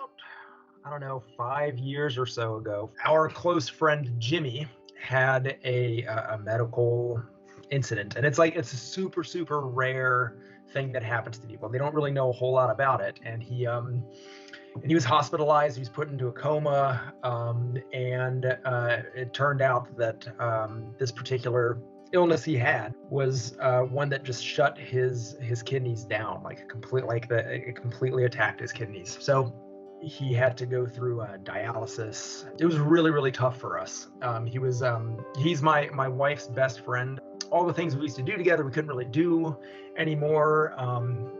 about, I don't know, 5 years or so ago, our close friend Jimmy had a medical incident, and it's a super super rare thing that happens to people. They don't really know a whole lot about it, and he was hospitalized. He was put into a coma, and it turned out that this particular illness he had was one that just shut his kidneys down, it completely attacked his kidneys. So he had to go through dialysis. It was really really tough for us. He's my wife's best friend. All the things we used to do together, we couldn't really do anymore.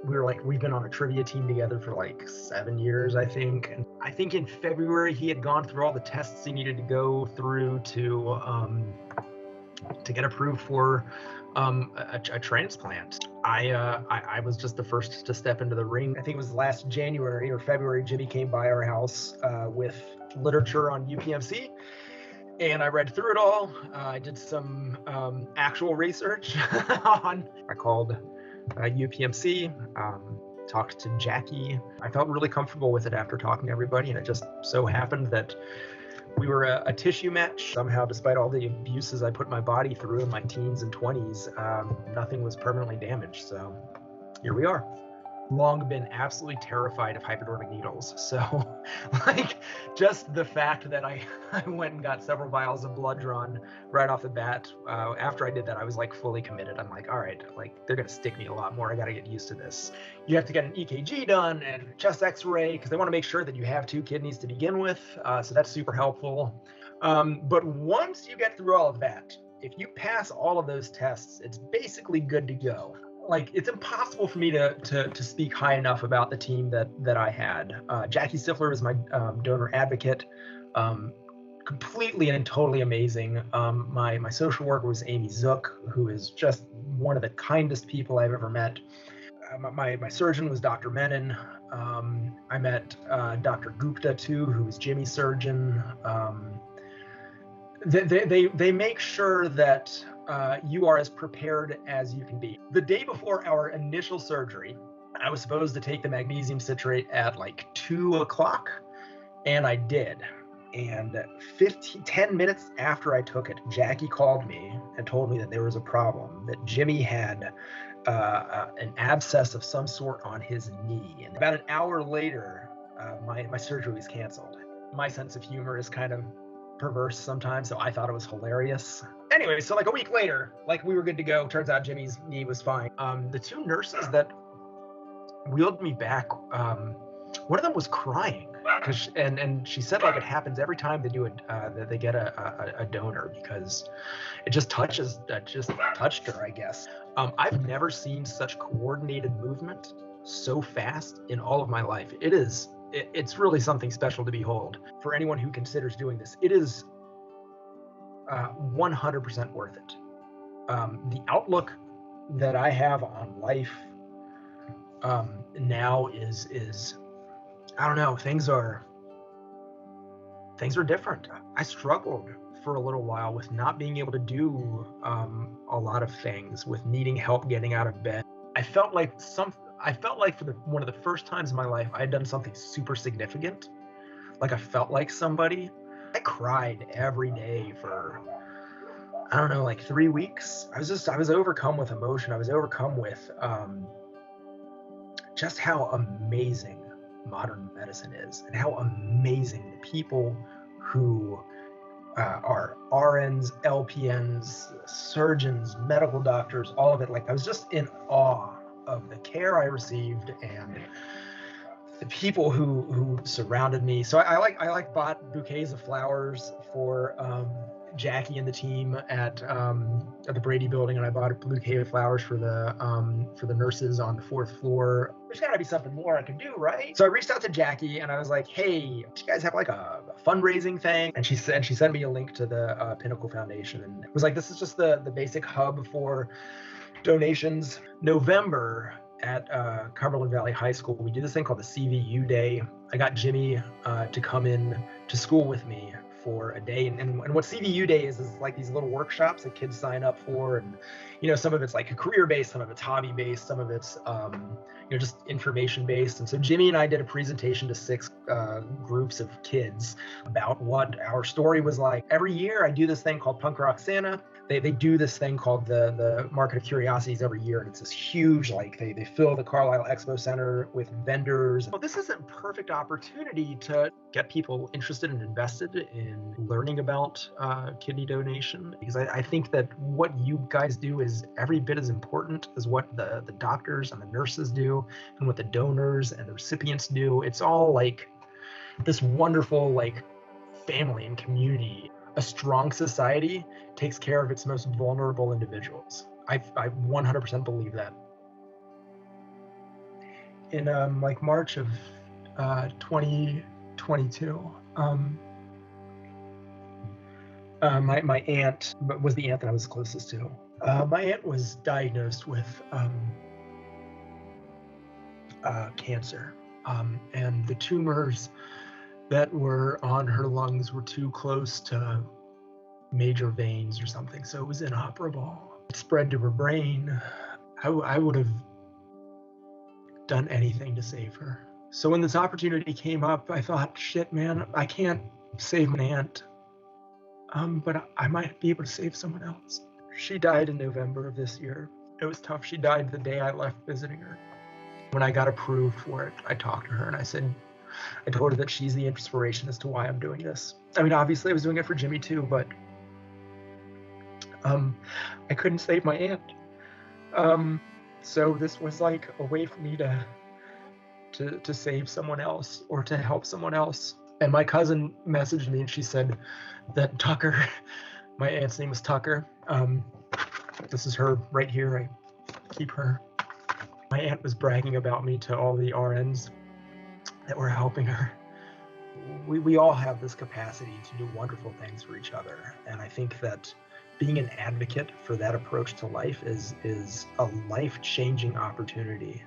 We've been on a trivia team together for like 7 years, I think. And I think in February he had gone through all the tests he needed to go through to get approved for a transplant. I was just the first to step into the ring. I think it was last January or February. Jimmy came by our house with literature on UPMC. And I read through it all. I did some actual research I called UPMC, talked to Jackie. I felt really comfortable with it after talking to everybody, and it just so happened that we were a tissue match. Somehow, despite all the abuses I put my body through in my teens and 20s, nothing was permanently damaged. So here we are. Long been absolutely terrified of hypodermic needles. So just the fact that I went and got several vials of blood drawn right off the bat, after I did that, I was like fully committed. I'm like, all right, like they're going to stick me a lot more. I got to get used to this. You have to get an EKG done and a chest x-ray because they want to make sure that you have 2 kidneys to begin with. So that's super helpful. But once you get through all of that, if you pass all of those tests, it's basically good to go. Like, it's impossible for me to speak high enough about the team that I had. Jackie Stifler was my donor advocate, completely and totally amazing. My social worker was Amy Zook, who is just one of the kindest people I've ever met. My surgeon was Dr. Menon. I met Dr. Gupta too, who was Jimmy's surgeon. They make sure that you are as prepared as you can be. The day before our initial surgery, I was supposed to take the magnesium citrate at like 2 o'clock, and I did. And 10 minutes after I took it, Jackie called me and told me that there was a problem, that Jimmy had an abscess of some sort on his knee. And about an hour later, my surgery was canceled. My sense of humor is kind of perverse sometimes, so I thought it was hilarious. Anyway, so like a week later, like we were good to go. Turns out Jimmy's knee was fine. The 2 nurses that wheeled me back, one of them was crying and she said like it happens every time they do they get a donor, because it just touched her, I guess. I've never seen such coordinated movement so fast in all of my life. It's really something special to behold. For anyone who considers doing this, it is 100% worth it. The outlook that I have on life now is I don't know, things are different. I struggled for a little while with not being able to do a lot of things, with needing help getting out of bed. I felt like for one of the first times in my life, I had done something super significant. Like I felt like somebody. I cried every day for, I don't know, like 3 weeks. I was overcome with emotion. I was overcome with just how amazing modern medicine is, and how amazing the people who are RNs, LPNs, surgeons, medical doctors, all of it. Like I was just in awe of the care I received and the people who surrounded me. So I bought bouquets of flowers for Jackie and the team at the Brady Building, and I bought a bouquet of flowers for the nurses on the 4th floor. There's got to be something more I can do, right? So I reached out to Jackie and I was like, "Hey, do you guys have like a fundraising thing?" And she sent me a link to the Pinnacle Foundation, and it was like, this is just the basic hub for donations. November at Cumberland Valley High School, we do this thing called the CVU Day. I got Jimmy to come in to school with me for a day, and what CVU Day is like these little workshops that kids sign up for, and some of it's like career based, some of it's hobby based, some of it's just information based. And so Jimmy and I did a presentation to 6 groups of kids about what our story was like. Every year I do this thing called Punk Rock Santa. They do this thing called the Market of Curiosities every year, and it's this huge, like they fill the Carlisle Expo Center with vendors. Well, this is a perfect opportunity to get people interested and invested in learning about kidney donation, because I think that what you guys do is every bit as important as what the doctors and the nurses do, and what the donors and the recipients do. It's all like this wonderful like family and community. A strong society takes care of its most vulnerable individuals. I 100% believe that. In like March of 2022, my aunt was the aunt that I was closest to. My aunt was diagnosed with cancer, and the tumors that were on her lungs were too close to major veins or something, so it was inoperable. It spread to her brain. I would have done anything to save her. So when this opportunity came up, I thought, shit, man, I can't save my aunt, but I might be able to save someone else. She died in November of this year. It was tough. She died the day I left visiting her. When I got approved for it, I talked to her and I told her that she's the inspiration as to why I'm doing this. I mean, obviously I was doing it for Jimmy too, but I couldn't save my aunt. So this was like a way for me to save someone else or to help someone else. And my cousin messaged me and she said that Tucker, my aunt's name was Tucker. This is her right here. I keep her. My aunt was bragging about me to all the RNs that were helping her. We all have this capacity to do wonderful things for each other. And I think that being an advocate for that approach to life is a life-changing opportunity.